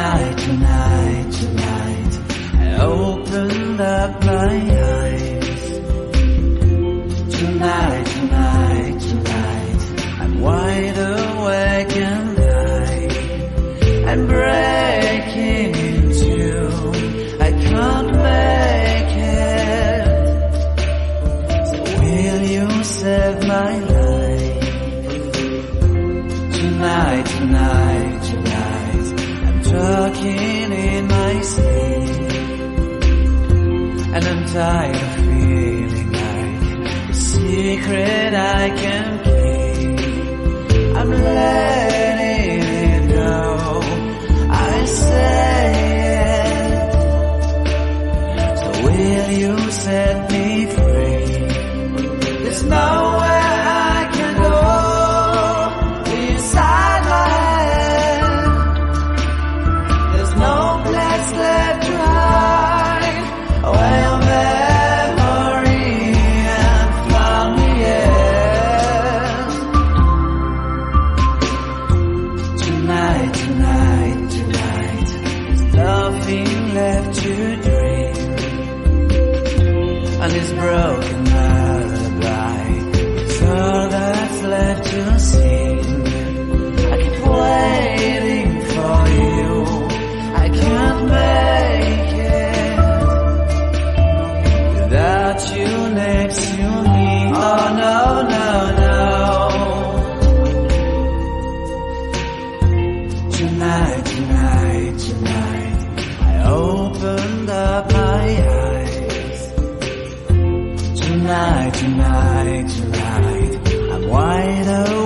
Tonight, tonight, tonight, I opened up my eyes. Tonight, tonight, tonight, I'm wide awake and I'm breaking in two. I can't make it. So will you save my life? Tonight, tonight, tonight, I'm talking in my sleep, and I'm tired of feeling like a secret I can keep. I'm letting it go, I say it. So will you set me free? There's nowhere I can go inside my head. There's no place left to hide where your memory and found me is. Tonight, tonight, tonight, there's nothing left to dream, and this broken lullaby is all that's left to sing. I keep waiting for you, I can't make it without you next to me. Oh no, no, no. Tonight, tonight, tonight, I opened up my eyes. Tonight, tonight, tonight, I'm wide awake.